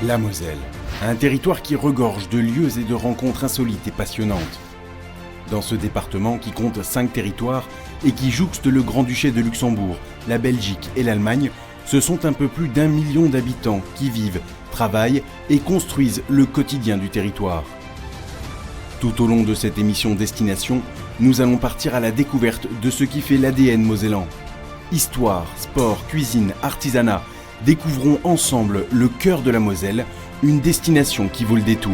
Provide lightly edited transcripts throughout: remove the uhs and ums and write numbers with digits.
La Moselle, un territoire qui regorge de lieux et de rencontres insolites et passionnantes. Dans ce département qui compte 5 territoires et qui jouxte le Grand-Duché de Luxembourg, la Belgique et l'Allemagne, ce sont un peu plus d'1 million d'habitants qui vivent, travaillent et construisent le quotidien du territoire. Tout au long de cette émission Destination, nous allons partir à la découverte de ce qui fait l'ADN mosellan. Histoire, sport, cuisine, artisanat, découvrons ensemble le cœur de la Moselle, une destination qui vaut le détour.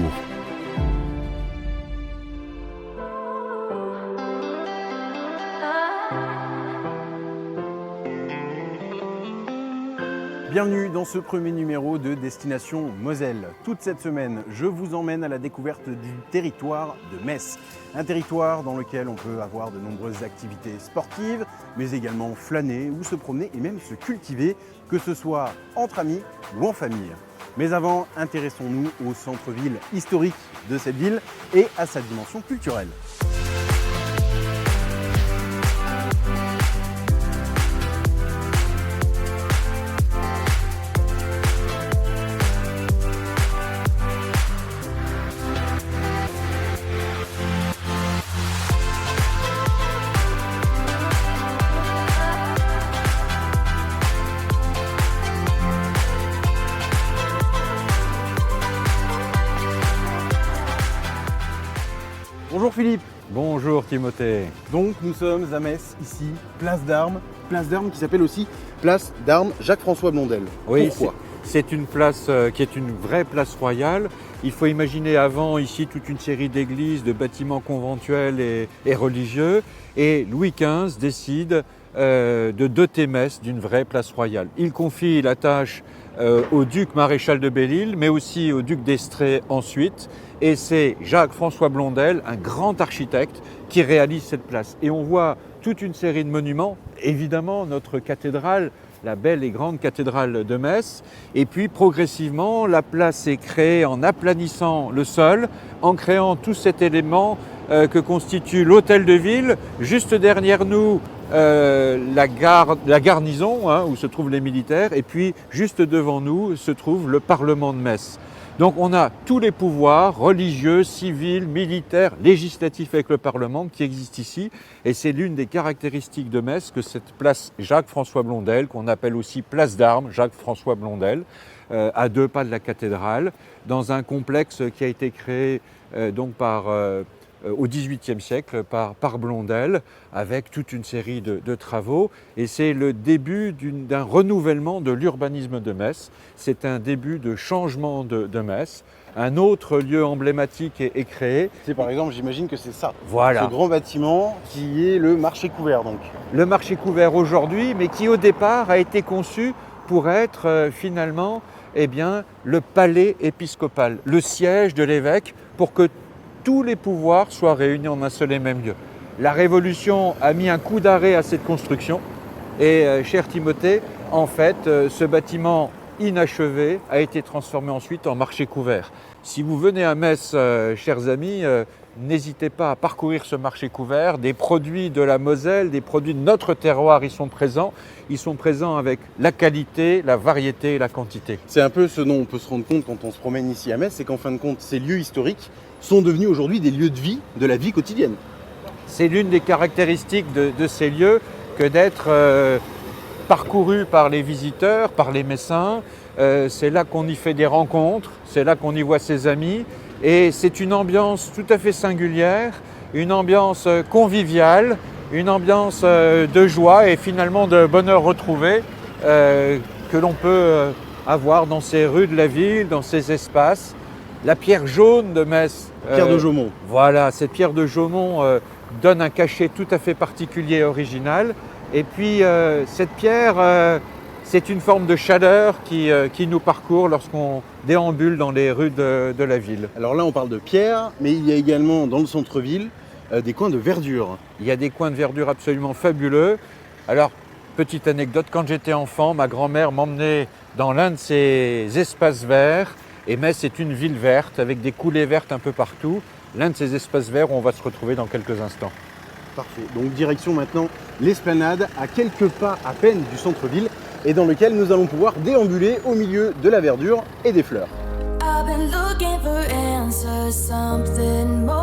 Bienvenue dans ce premier numéro de Destination Moselle. Toute cette semaine, je vous emmène à la découverte du territoire de Metz. Un territoire dans lequel on peut avoir de nombreuses activités sportives, mais également flâner ou se promener et même se cultiver, que ce soit entre amis ou en famille. Mais avant, intéressons-nous au centre-ville historique de cette ville et à sa dimension culturelle. Bonjour Philippe. Bonjour Timothée. Donc nous sommes à Metz, ici, place d'Armes qui s'appelle aussi place d'Armes Jacques-François Blondel. Oui, pourquoi? c'est une place qui est une vraie place royale. Il faut imaginer avant ici toute une série d'églises, de bâtiments conventuels et religieux. Et Louis XV décide de doter Metz d'une vraie place royale. Il confie la tâche au duc maréchal de Belle-Île, mais aussi au duc d'Estrées ensuite. Et c'est Jacques-François Blondel, un grand architecte, qui réalise cette place. Et on voit toute une série de monuments, évidemment notre cathédrale, la belle et grande cathédrale de Metz. Et puis progressivement, la place est créée en aplanissant le sol, en créant tout cet élément que constitue l'hôtel de ville. Juste derrière nous, la garnison, où se trouvent les militaires. Et puis juste devant nous se trouve le Parlement de Metz. Donc on a tous les pouvoirs religieux, civils, militaires, législatifs avec le Parlement qui existent ici. Et c'est l'une des caractéristiques de Metz que cette place Jacques-François Blondel, qu'on appelle aussi place d'Armes Jacques-François Blondel, à 2 pas de la cathédrale, dans un complexe qui a été créé au XVIIIe siècle par Blondel, avec toute une série de travaux. Et c'est le début d'un renouvellement de l'urbanisme de Metz. C'est un début de changement de Metz. Un autre lieu emblématique est créé. C'est par exemple, j'imagine que c'est ça, voilà. Ce grand bâtiment qui est le marché couvert donc. Le marché couvert aujourd'hui, mais qui au départ a été conçu pour être finalement le palais épiscopal, le siège de l'évêque, pour que tous les pouvoirs soient réunis en un seul et même lieu. La Révolution a mis un coup d'arrêt à cette construction et, cher Timothée, en fait, ce bâtiment inachevé a été transformé ensuite en marché couvert. Si vous venez à Metz, chers amis, n'hésitez pas à parcourir ce marché couvert. Des produits de la Moselle, des produits de notre terroir y sont présents. Ils sont présents avec la qualité, la variété et la quantité. C'est un peu ce dont on peut se rendre compte quand on se promène ici à Metz, c'est qu'en fin de compte, ces lieux historiques sont devenus aujourd'hui des lieux de vie, de la vie quotidienne. C'est l'une des caractéristiques de ces lieux que d'être parcouru par les visiteurs, par les Messins. C'est là qu'on y fait des rencontres, c'est là qu'on y voit ses amis. Et c'est une ambiance tout à fait singulière, une ambiance conviviale, une ambiance de joie et finalement de bonheur retrouvé que l'on peut avoir dans ces rues de la ville, dans ces espaces. La pierre jaune de Metz. Pierre de Jaumont. Voilà, cette pierre de Jaumont donne un cachet tout à fait particulier et original. Et puis cette pierre, c'est une forme de chaleur qui nous parcourt lorsqu'on déambule dans les rues de la ville. Alors là, on parle de pierre, mais il y a également dans le centre-ville des coins de verdure. Il y a des coins de verdure absolument fabuleux. Alors, petite anecdote, quand j'étais enfant, ma grand-mère m'emmenait dans l'un de ces espaces verts. Et Metz est une ville verte avec des coulées vertes un peu partout. L'un de ces espaces verts où on va se retrouver dans quelques instants. Parfait. Donc direction maintenant l'Esplanade, à quelques pas à peine du centre-ville, et dans lequel nous allons pouvoir déambuler au milieu de la verdure et des fleurs. been looking for answers, something more.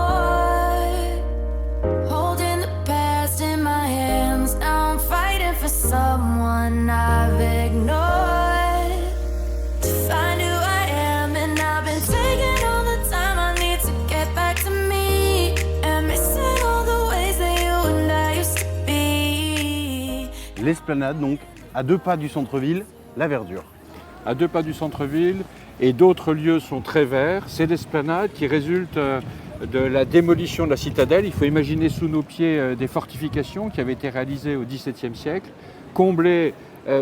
Holding the past in my hands, now I'm fighting for someone I've ignored. To find who I am, and I've been taking all the time I need to get back to me, and missing all the ways that you and I used to be. L'esplanade, donc, à 2 pas du centre-ville, la verdure. À 2 pas du centre-ville, et d'autres lieux sont très verts. C'est l'esplanade qui résulte de la démolition de la citadelle. Il faut imaginer sous nos pieds des fortifications qui avaient été réalisées au XVIIe siècle, comblées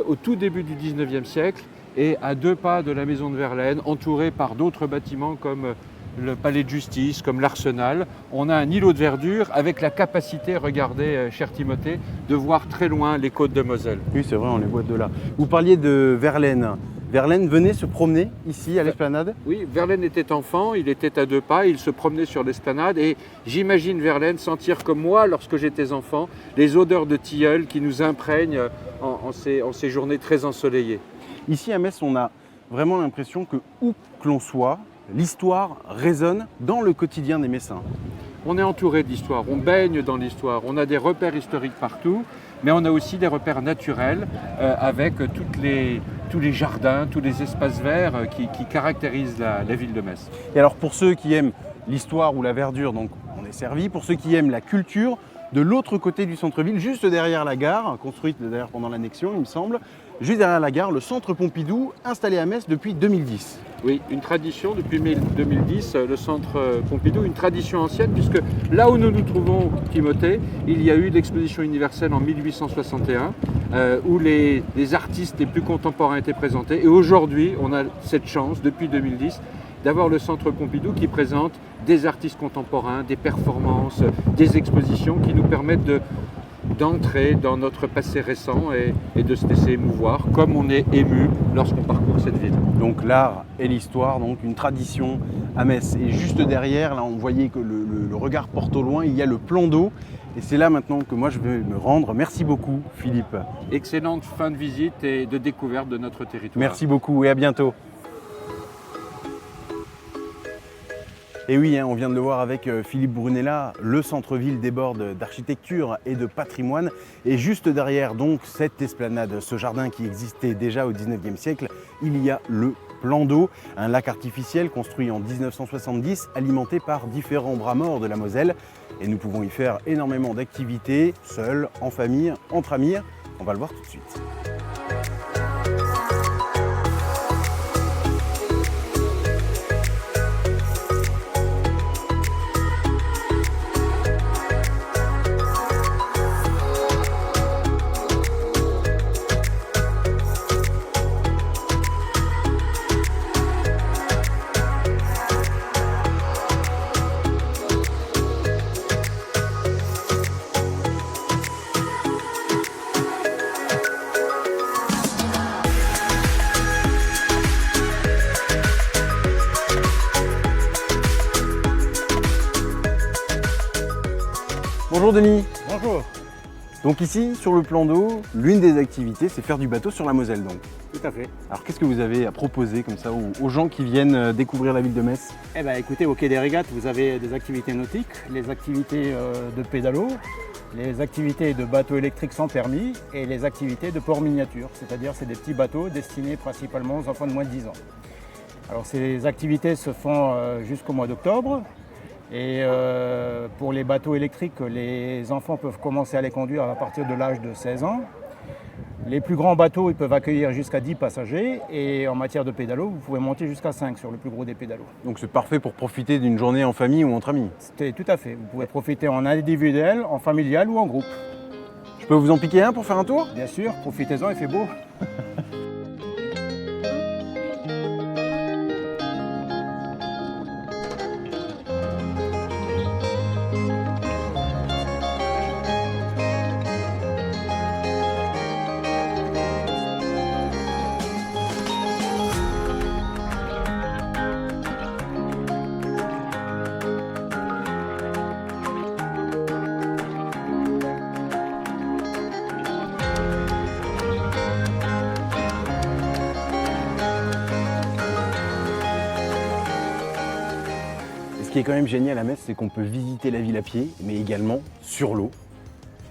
au tout début du XIXe siècle, et à 2 pas de la maison de Verlaine, entourée par d'autres bâtiments comme le palais de justice, comme l'Arsenal. On a un îlot de verdure avec la capacité, regardez cher Timothée, de voir très loin les côtes de Moselle. Oui, c'est vrai, on les voit de là. Vous parliez de Verlaine. Verlaine venait se promener ici à l'esplanade? Oui, Verlaine était enfant, il était à 2 pas, il se promenait sur l'esplanade et j'imagine Verlaine sentir comme moi, lorsque j'étais enfant, les odeurs de tilleul qui nous imprègnent en ces journées très ensoleillées. Ici à Metz, on a vraiment l'impression que où que l'on soit, l'histoire résonne dans le quotidien des Messins. On est entouré d'histoire, on baigne dans l'histoire, on a des repères historiques partout, mais on a aussi des repères naturels avec tous les jardins, tous les espaces verts qui caractérisent la ville de Metz. Et alors pour ceux qui aiment l'histoire ou la verdure, donc on est servi. Pour ceux qui aiment la culture, de l'autre côté du centre-ville, juste derrière la gare, construite d'ailleurs pendant l'annexion il me semble, juste derrière la gare, le centre Pompidou, installé à Metz depuis 2010. Oui, une tradition depuis 2010, le centre Pompidou, une tradition ancienne, puisque là où nous nous trouvons, Timothée, il y a eu l'exposition universelle en 1861, où les artistes les plus contemporains étaient présentés. Et aujourd'hui, on a cette chance, depuis 2010, d'avoir le centre Pompidou qui présente des artistes contemporains, des performances, des expositions qui nous permettent d'entrer dans notre passé récent et de se laisser émouvoir, comme on est ému lorsqu'on parcourt cette ville. Donc l'art et l'histoire, donc une tradition à Metz. Et juste derrière, là on voyait que le regard porte au loin, il y a le plan d'eau. Et c'est là maintenant que moi je vais me rendre. Merci beaucoup Philippe. Excellente fin de visite et de découverte de notre territoire. Merci beaucoup et à bientôt. Et oui, on vient de le voir avec Philippe Brunella, le centre-ville déborde d'architecture et de patrimoine. Et juste derrière donc cette esplanade, ce jardin qui existait déjà au 19e siècle, il y a le plan d'eau, un lac artificiel construit en 1970, alimenté par différents bras morts de la Moselle. Et nous pouvons y faire énormément d'activités, seuls, en famille, entre amis. On va le voir tout de suite. Bonjour Denis. Bonjour. Donc ici, sur le plan d'eau, l'une des activités, c'est faire du bateau sur la Moselle donc. Tout à fait. Alors qu'est-ce que vous avez à proposer comme ça aux gens qui viennent découvrir la ville de Metz? Eh bien écoutez, au Quai des Régates, vous avez des activités nautiques, les activités de pédalo, les activités de bateaux électriques sans permis et les activités de port miniature. C'est-à-dire c'est des petits bateaux destinés principalement aux enfants de moins de 10 ans. Alors ces activités se font jusqu'au mois d'octobre. Et pour les bateaux électriques, les enfants peuvent commencer à les conduire à partir de l'âge de 16 ans. Les plus grands bateaux, ils peuvent accueillir jusqu'à 10 passagers. Et en matière de pédalo, vous pouvez monter jusqu'à 5 sur le plus gros des pédalos. Donc c'est parfait pour profiter d'une journée en famille ou entre amis. C'est tout à fait. Vous pouvez profiter en individuel, en familial ou en groupe. Je peux vous en piquer un pour faire un tour? Bien sûr, profitez-en, il fait beau. qui est quand même génial à Metz, c'est qu'on peut visiter la ville à pied, mais également sur l'eau.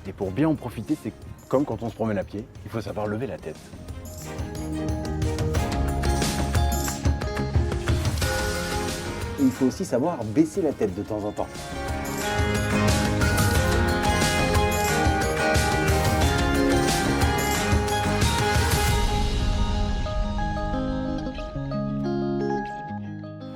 Et pour bien en profiter, c'est comme quand on se promène à pied, il faut savoir lever la tête. Et il faut aussi savoir baisser la tête de temps en temps.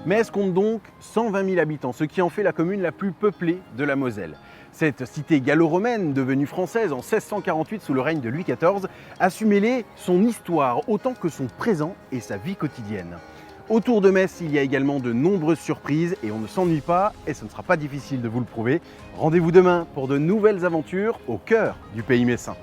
Metz compte donc 120 000 habitants, ce qui en fait la commune la plus peuplée de la Moselle. Cette cité gallo-romaine, devenue française en 1648 sous le règne de Louis XIV, a su mêler son histoire autant que son présent et sa vie quotidienne. Autour de Metz, il y a également de nombreuses surprises et on ne s'ennuie pas et ce ne sera pas difficile de vous le prouver. Rendez-vous demain pour de nouvelles aventures au cœur du pays messin.